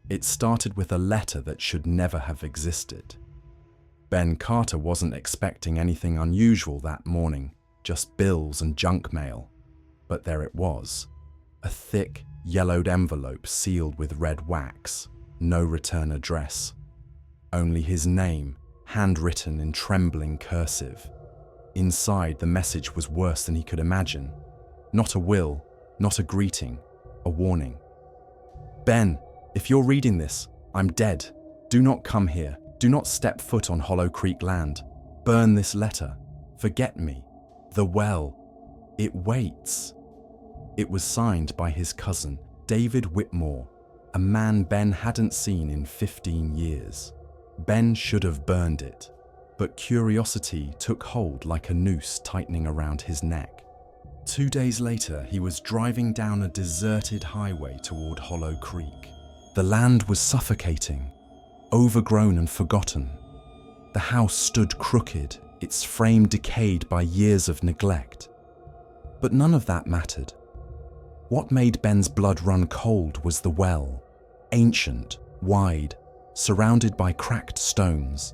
It started with a letter that should never have existed. Ben Carter wasn't expecting anything unusual that morning, just bills and junk mail. But there it was, a thick, yellowed envelope sealed with red wax, no return address. Only his name, handwritten in trembling cursive. Inside, the message was worse than he could imagine. Not a will, not a greeting, a warning. Ben, if you're reading this, I'm dead. Do not come here. Do not step foot on Hollow Creek land. Burn this letter. Forget me. The well. It waits. It was signed by his cousin, David Whitmore, a man Ben hadn't seen in 15 years. Ben should have burned it, but curiosity took hold like a noose tightening around his neck. 2 days later, he was driving down a deserted highway toward Hollow Creek. The land was suffocating, overgrown and forgotten. The house stood crooked, its frame decayed by years of neglect. But none of that mattered. What made Ben's blood run cold was the well, ancient, wide, surrounded by cracked stones.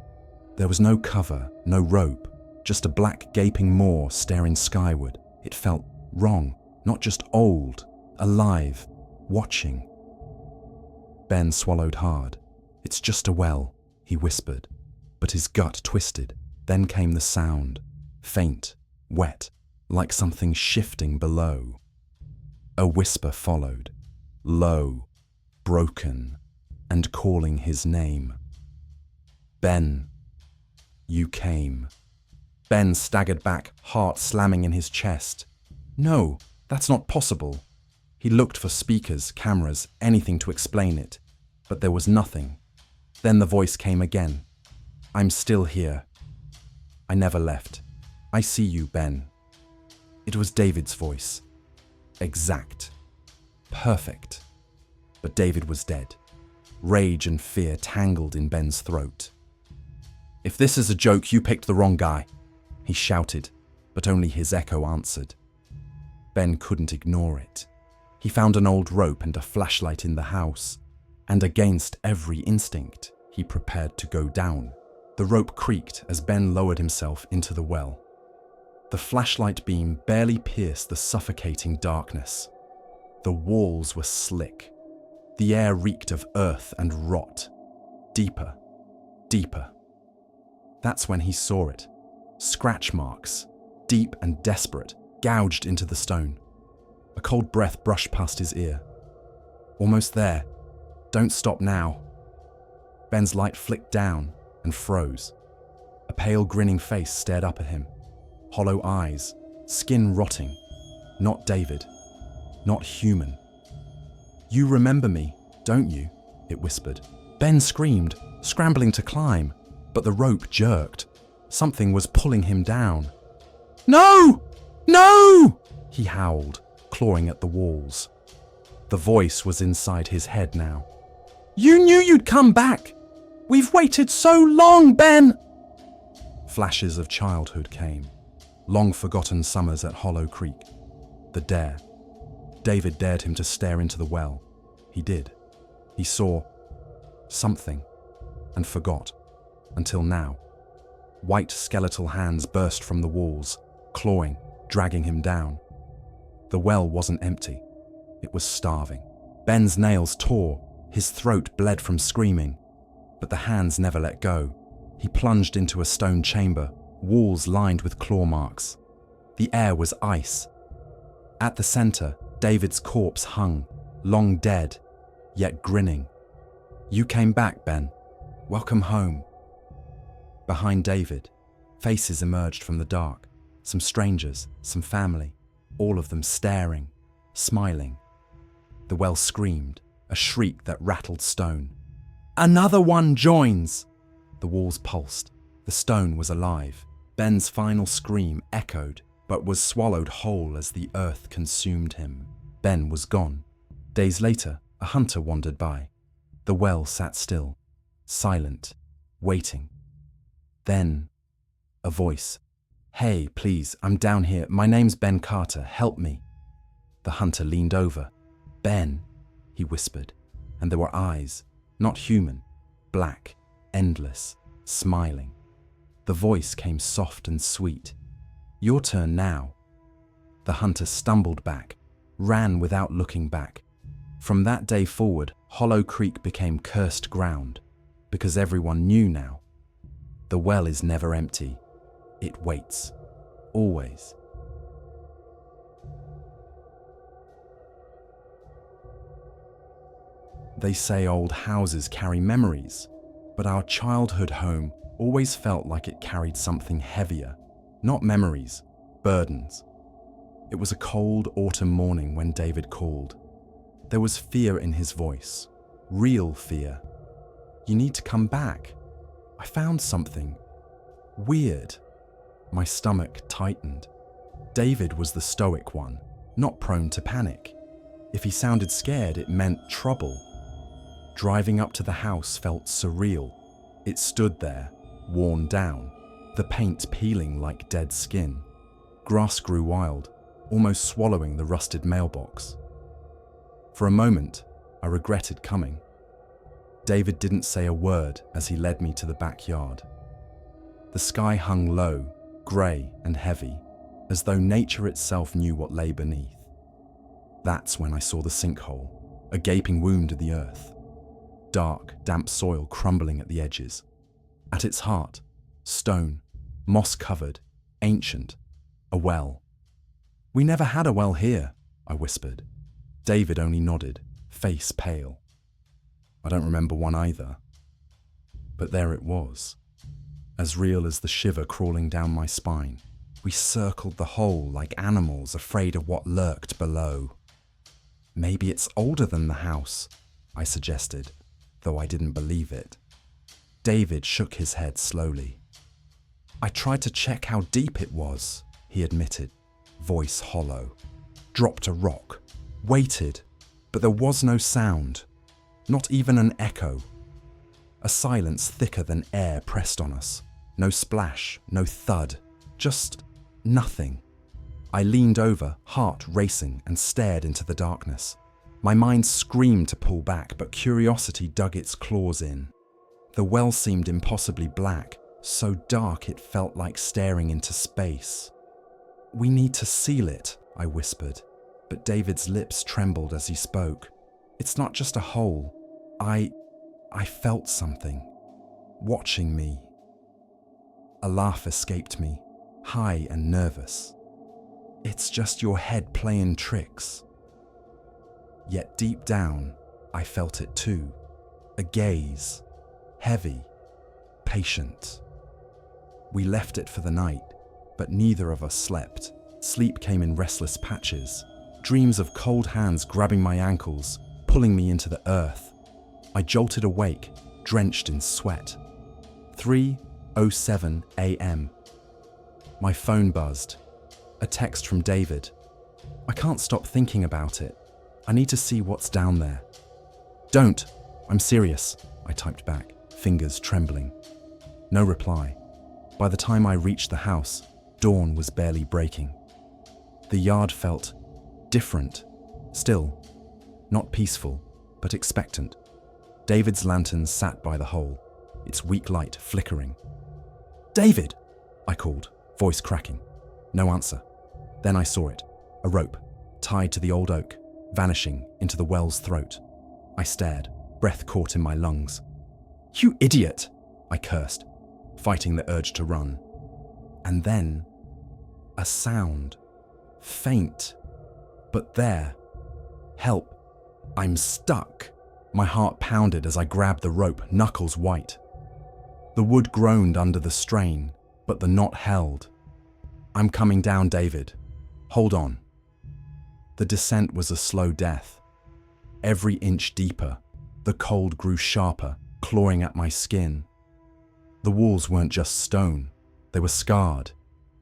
There was no cover, no rope, just a black gaping maw staring skyward. It felt wrong, not just old, alive, watching. Ben swallowed hard. It's just a well, he whispered, but his gut twisted. Then came the sound, faint, wet, like something shifting below. A whisper followed, low, broken, and calling his name. Ben, you came. Ben staggered back, heart slamming in his chest. No, that's not possible. He looked for speakers, cameras, anything to explain it, but there was nothing. Then the voice came again. I'm still here. I never left. I see you, Ben. It was David's voice. Exact. Perfect. But David was dead. Rage and fear tangled in Ben's throat. If this is a joke, you picked the wrong guy, he shouted, but only his echo answered. Ben couldn't ignore it. He found an old rope and a flashlight in the house, and against every instinct, he prepared to go down. The rope creaked as Ben lowered himself into the well. The flashlight beam barely pierced the suffocating darkness. The walls were slick. The air reeked of earth and rot. Deeper, deeper. That's when he saw it. Scratch marks, deep and desperate, gouged into the stone. A cold breath brushed past his ear. Almost there. Don't stop now. Ben's light flicked down and froze. A pale, grinning face stared up at him. Hollow eyes, skin rotting. Not David. Not human. You remember me, don't you? It whispered. Ben screamed, scrambling to climb, but the rope jerked. Something was pulling him down. No! No! He howled, clawing at the walls. The voice was inside his head now. You knew you'd come back! We've waited so long, Ben! Flashes of childhood came. Long-forgotten summers at Hollow Creek. The dare. David dared him to stare into the well. He did. He saw something and forgot. Until now. White skeletal hands burst from the walls, clawing, dragging him down. The well wasn't empty. It was starving. Ben's nails tore. His throat bled from screaming. But the hands never let go. He plunged into a stone chamber, walls lined with claw marks. The air was ice. At the center, David's corpse hung, long dead, yet grinning. You came back, Ben. Welcome home. Behind David, faces emerged from the dark. Some strangers, some family, all of them staring, smiling. The well screamed, a shriek that rattled stone. Another one joins! The walls pulsed. The stone was alive. Ben's final scream echoed, but was swallowed whole as the earth consumed him. Ben was gone. Days later, a hunter wandered by. The well sat still, silent, waiting. Then, a voice. Hey, please, I'm down here. My name's Ben Carter. Help me. The hunter leaned over. Ben, he whispered, and there were eyes, Not human, black, endless, smiling. The voice came soft and sweet. "Your turn now." The hunter stumbled back, ran without looking back. From that day forward, Hollow Creek became cursed ground, because everyone knew now. The well is never empty. It waits, always. They say old houses carry memories, but our childhood home always felt like it carried something heavier. Not memories, burdens. It was a cold autumn morning when David called. There was fear in his voice, real fear. "You need to come back. I found something. Weird." My stomach tightened. David was the stoic one, not prone to panic. If he sounded scared, it meant trouble. Driving up to the house felt surreal. It stood there, worn down, the paint peeling like dead skin. Grass grew wild, almost swallowing the rusted mailbox. For a moment, I regretted coming. David didn't say a word as he led me to the backyard. The sky hung low, grey and heavy, as though nature itself knew what lay beneath. That's when I saw the sinkhole, a gaping wound in the earth. Dark, damp soil crumbling at the edges. At its heart, stone, moss-covered, ancient, a well. "We never had a well here," I whispered. David only nodded, face pale. I don't remember one either. But there it was, as real as the shiver crawling down my spine. We circled the hole like animals afraid of what lurked below. "Maybe it's older than the house," I suggested, though I didn't believe it. David shook his head slowly. "I tried to check how deep it was," he admitted, voice hollow. "Dropped a rock, waited, but there was no sound, not even an echo. A silence thicker than air pressed on us. No splash, no thud, just nothing." I leaned over, heart racing, and stared into the darkness. My mind screamed to pull back, but curiosity dug its claws in. The well seemed impossibly black, so dark it felt like staring into space. "We need to seal it," I whispered, but David's lips trembled as he spoke. "It's not just a hole. I felt something, watching me." A laugh escaped me, high and nervous. "It's just your head playing tricks." Yet deep down, I felt it too. A gaze, heavy, patient. We left it for the night, but neither of us slept. Sleep came in restless patches, dreams of cold hands grabbing my ankles, pulling me into the earth. I jolted awake, drenched in sweat. 3:07 a.m. My phone buzzed. A text from David. "I can't stop thinking about it. I need to see what's down there." "Don't. I'm serious," I typed back, fingers trembling. No reply. By the time I reached the house, dawn was barely breaking. The yard felt different, still, not peaceful, but expectant. David's lantern sat by the hole, its weak light flickering. "David!" I called, voice cracking. No answer. Then I saw it, a rope, tied to the old oak, vanishing into the well's throat. I stared, breath caught in my lungs. "You idiot!" I cursed, fighting the urge to run. And then, a sound. Faint, but there. "Help! I'm stuck!" My heart pounded as I grabbed the rope, knuckles white. The wood groaned under the strain, but the knot held. "I'm coming down, David. Hold on." The descent was a slow death. Every inch deeper, the cold grew sharper, clawing at my skin. The walls weren't just stone, they were scarred.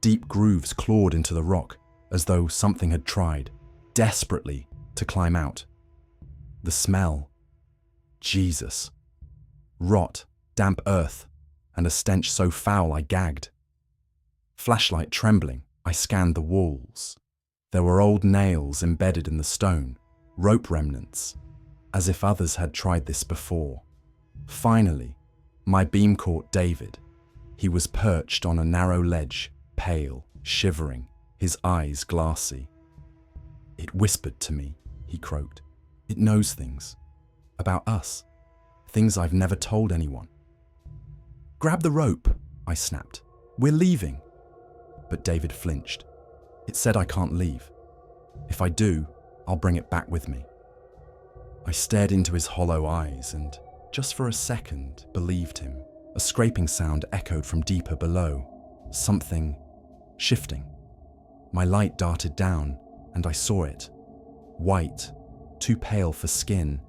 Deep grooves clawed into the rock, as though something had tried, desperately, to climb out. The smell. Jesus. Rot, damp earth, and a stench so foul I gagged. Flashlight trembling, I scanned the walls. There were old nails embedded in the stone, rope remnants, as if others had tried this before. Finally, my beam caught David. He was perched on a narrow ledge, pale, shivering, his eyes glassy. "It whispered to me," he croaked. "It knows things. About us. Things I've never told anyone." "Grab the rope," I snapped. "We're leaving." But David flinched. "It said I can't leave. If I do, I'll bring it back with me." I stared into his hollow eyes and, just for a second, believed him. A scraping sound echoed from deeper below. Something shifting. My light darted down, and I saw it. White, too pale for skin.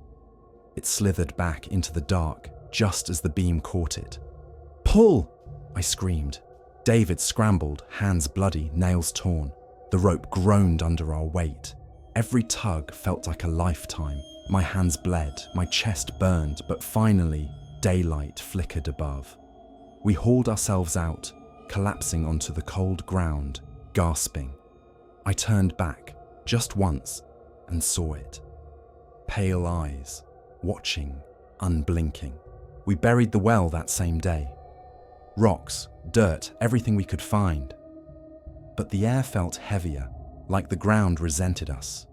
It slithered back into the dark just as the beam caught it. "Pull!" I screamed. David scrambled, hands bloody, nails torn. The rope groaned under our weight. Every tug felt like a lifetime. My hands bled, my chest burned, but finally, daylight flickered above. We hauled ourselves out, collapsing onto the cold ground, gasping. I turned back, just once, and saw it. Pale eyes, watching, unblinking. We buried the well that same day. Rocks, dirt, everything we could find. But the air felt heavier, like the ground resented us.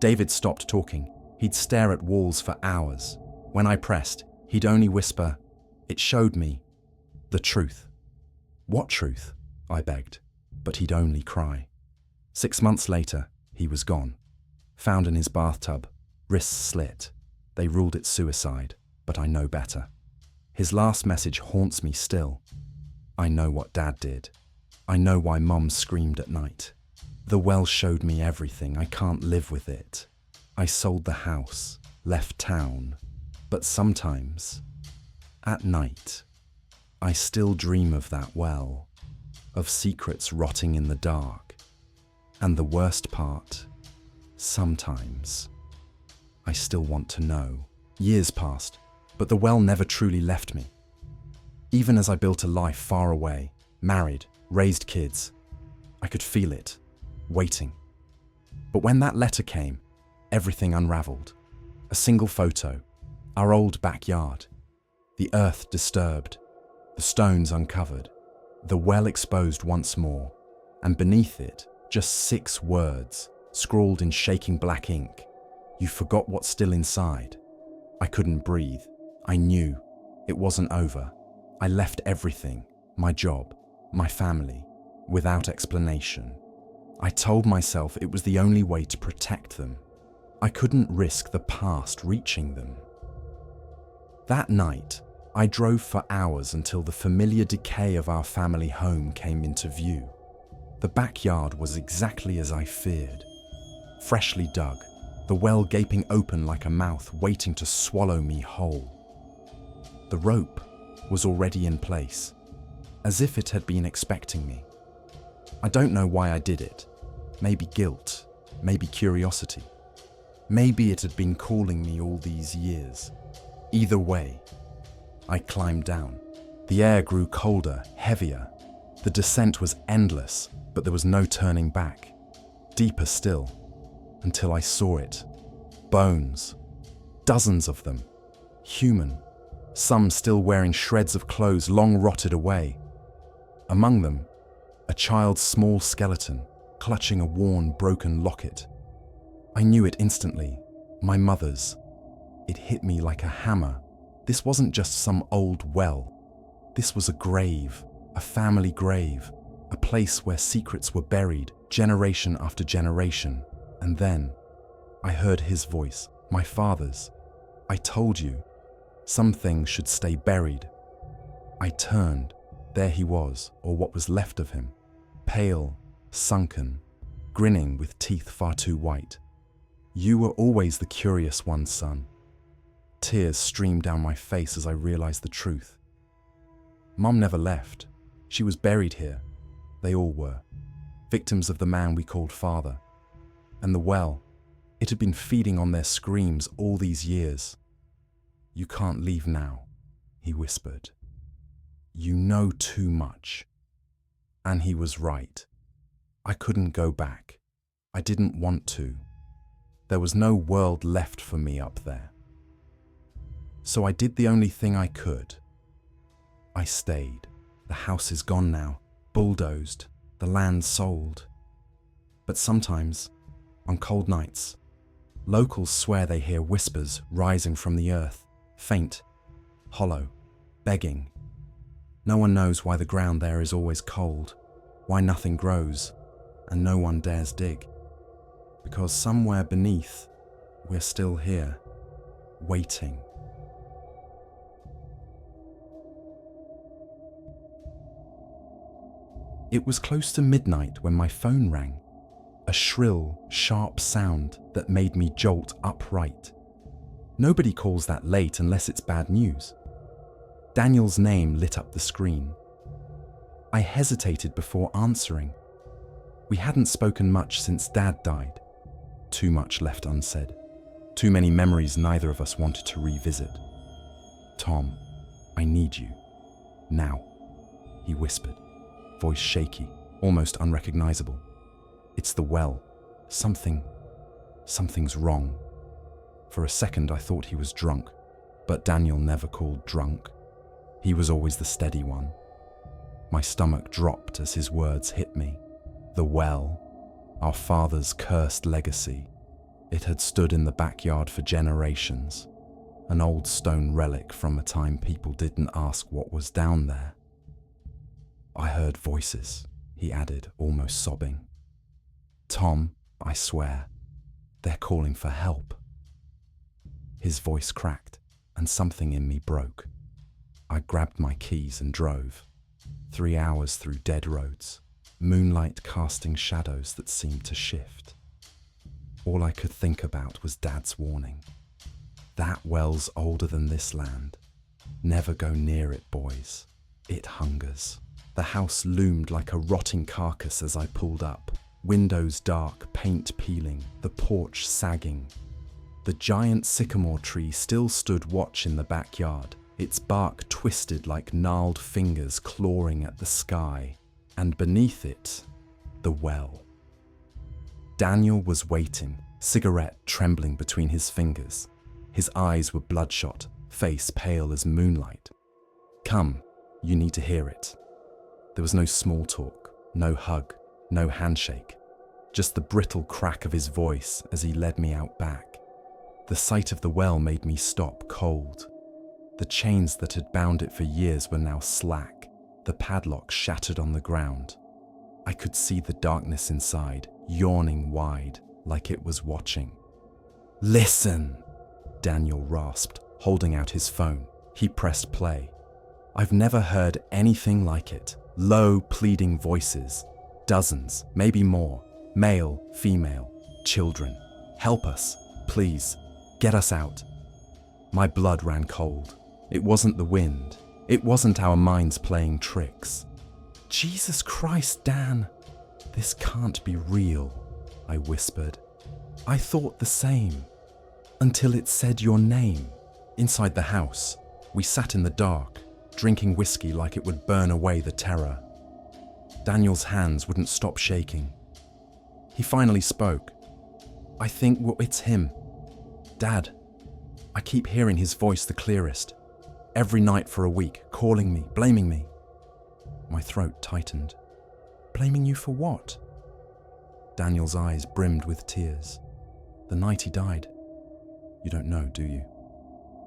David stopped talking. He'd stare at walls for hours. When I pressed, he'd only whisper, "It showed me the truth." "What truth?" I begged, but he'd only cry. 6 months later, he was gone. Found in his bathtub, wrists slit. They ruled it suicide, but I know better. His last message haunts me still. "I know what Dad did. I know why Mom screamed at night. The well showed me everything. I can't live with it. I sold the house, left town, but sometimes, at night, I still dream of that well, of secrets rotting in the dark. And the worst part, sometimes, I still want to know." Years passed, but the well never truly left me. Even as I built a life far away, married, raised kids, I could feel it, waiting. But when that letter came, everything unraveled. A single photo, our old backyard, the earth disturbed, the stones uncovered, the well exposed once more, and beneath it, just 6 words, scrawled in shaking black ink. "You forgot what's still inside." I couldn't breathe. I knew it wasn't over. I left everything, my job, my family, without explanation. I told myself it was the only way to protect them. I couldn't risk the past reaching them. That night, I drove for hours until the familiar decay of our family home came into view. The backyard was exactly as I feared. Freshly dug, the well gaping open like a mouth waiting to swallow me whole. The rope was already in place, as if it had been expecting me. I don't know why I did it. Maybe guilt, maybe curiosity. Maybe it had been calling me all these years. Either way, I climbed down. The air grew colder, heavier. The descent was endless, but there was no turning back. Deeper still, until I saw it. Bones. Dozens of them. Human. Some still wearing shreds of clothes long rotted away. Among them, a child's small skeleton, clutching a worn, broken locket. I knew it instantly. My mother's. It hit me like a hammer. This wasn't just some old well. This was a grave, a family grave, a place where secrets were buried, generation after generation. And then, I heard his voice, my father's. "I told you, some things should stay buried." I turned. There he was, or what was left of him, pale, sunken, grinning with teeth far too white. "You were always the curious one, son." Tears streamed down my face as I realized the truth. Mom never left. She was buried here. They all were. Victims of the man we called father. And the well, it had been feeding on their screams all these years. "You can't leave now," he whispered. "You know too much." And he was right. I couldn't go back. I didn't want to. There was no world left for me up there. So I did the only thing I could. I stayed. The house is gone now, bulldozed, the land sold. But sometimes, on cold nights, locals swear they hear whispers rising from the earth, faint, hollow, begging. No one knows why the ground there is always cold, why nothing grows, and no one dares dig. Because somewhere beneath, we're still here, waiting. It was close to midnight when my phone rang, a shrill, sharp sound that made me jolt upright. Nobody calls that late unless it's bad news. Daniel's name lit up the screen. I hesitated before answering. We hadn't spoken much since Dad died. Too much left unsaid. Too many memories neither of us wanted to revisit. "Tom, I need you. Now," he whispered, voice shaky, almost unrecognizable. "It's the well. Something's wrong." For a second I thought he was drunk, but Daniel never called drunk. He was always the steady one. My stomach dropped as his words hit me. The well, our father's cursed legacy. It had stood in the backyard for generations, an old stone relic from a time people didn't ask what was down there. "I heard voices," he added, almost sobbing. "Tom, I swear, they're calling for help." His voice cracked, and something in me broke. I grabbed my keys and drove. 3 hours through dead roads, moonlight casting shadows that seemed to shift. All I could think about was Dad's warning. "That well's older than this land. Never go near it, boys. It hungers." The house loomed like a rotting carcass as I pulled up. Windows dark, paint peeling, the porch sagging. The giant sycamore tree still stood watch in the backyard, its bark twisted like gnarled fingers clawing at the sky. And beneath it, the well. Daniel was waiting, cigarette trembling between his fingers. His eyes were bloodshot, face pale as moonlight. "Come, you need to hear it." There was no small talk, no hug, no handshake, just the brittle crack of his voice as he led me out back. The sight of the well made me stop cold. The chains that had bound it for years were now slack, the padlock shattered on the ground. I could see the darkness inside, yawning wide, like it was watching. "Listen," Daniel rasped, holding out his phone. He pressed play. I've never heard anything like it. Low, pleading voices. Dozens, maybe more. Male, female, children. "Help us, please. Get us out." My blood ran cold. It wasn't the wind. It wasn't our minds playing tricks. "Jesus Christ, Dan. This can't be real," I whispered. "I thought the same. Until it said your name." Inside the house, we sat in the dark, drinking whiskey like it would burn away the terror. Daniel's hands wouldn't stop shaking. He finally spoke. "I think it's him. Dad. I keep hearing his voice the clearest. Every night for a week, calling me, blaming me." My throat tightened. "Blaming you for what?" Daniel's eyes brimmed with tears. "The night he died. You don't know, do you?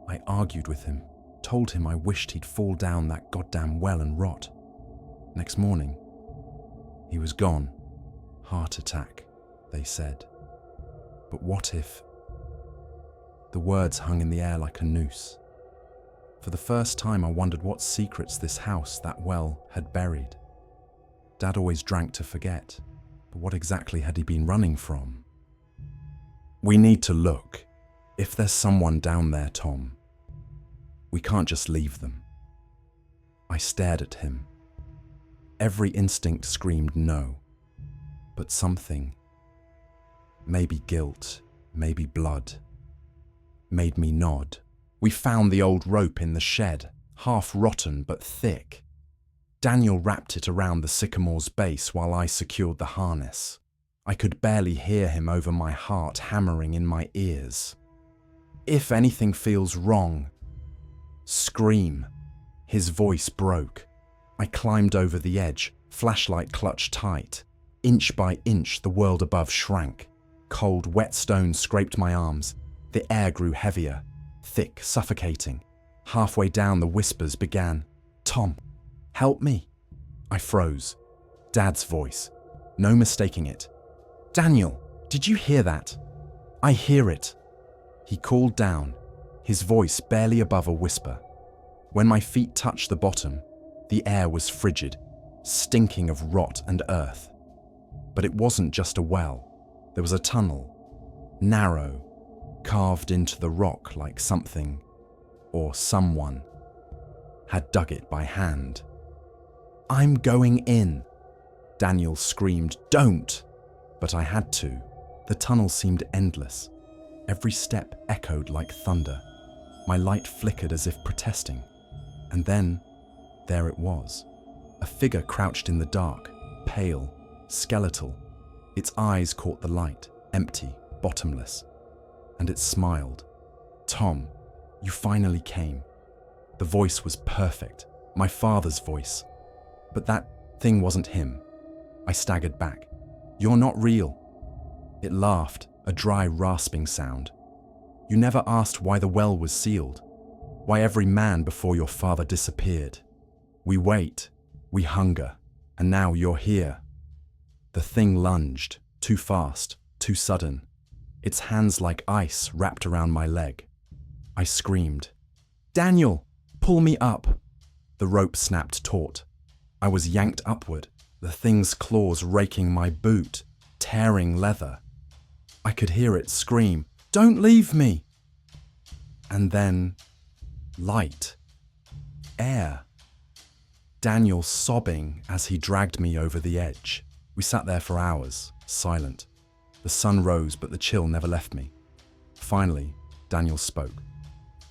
I argued with him, told him I wished he'd fall down that goddamn well and rot. Next morning, he was gone. Heart attack, they said. But what if..." The words hung in the air like a noose. For the first time, I wondered what secrets this house, that well, had buried. Dad always drank to forget, but what exactly had he been running from? "We need to look. If there's someone down there, Tom, we can't just leave them." I stared at him. Every instinct screamed no, but something, maybe guilt, maybe blood, made me nod. We found the old rope in the shed, half rotten but thick. Daniel wrapped it around the sycamore's base while I secured the harness. I could barely hear him over my heart hammering in my ears. "If anything feels wrong, Scream. His voice broke. I climbed over the edge, flashlight clutched tight. Inch by inch, the world above shrank. Cold, wet stones scraped my arms. The air grew heavier, thick, suffocating. Halfway down, the whispers began. "Tom, help me." I froze. Dad's voice. No mistaking it. "Daniel, did you hear that?" "I hear it." He called down, his voice barely above a whisper. When my feet touched the bottom, the air was frigid, stinking of rot and earth. But it wasn't just a well. There was a tunnel, narrow, carved into the rock like something, or someone, had dug it by hand. "I'm going in," Daniel screamed. "Don't!" But I had to. The tunnel seemed endless. Every step echoed like thunder. My light flickered as if protesting. And then, there it was. A figure crouched in the dark, pale, skeletal. Its eyes caught the light, empty, bottomless. And it smiled. "Tom, you finally came." The voice was perfect, my father's voice. But that thing wasn't him. I staggered back. "You're not real." It laughed, a dry, rasping sound. "You never asked why the well was sealed, why every man before your father disappeared. We wait, we hunger, and now you're here." The thing lunged, too fast, too sudden. Its hands like ice wrapped around my leg. I screamed, "Daniel, pull me up." The rope snapped taut. I was yanked upward, the thing's claws raking my boot, tearing leather. I could hear it scream, "Don't leave me!" And then, light, air. Daniel sobbing as he dragged me over the edge. We sat there for hours, silent. The sun rose, but the chill never left me. Finally, Daniel spoke.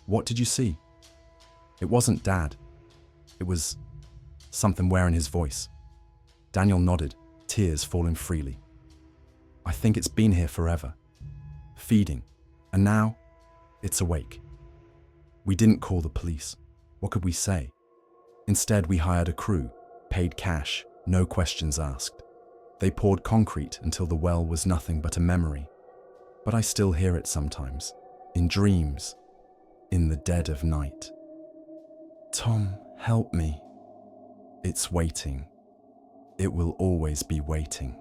"What did you see?" It wasn't Dad. It was something wearing his voice. Daniel nodded, tears falling freely. "I think it's been here forever, feeding, and now it's awake." We didn't call the police. What could we say? Instead, we hired a crew, paid cash, no questions asked. They poured concrete until the well was nothing but a memory. But I still hear it sometimes, in dreams, in the dead of night. "Tom, help me." It's waiting. It will always be waiting.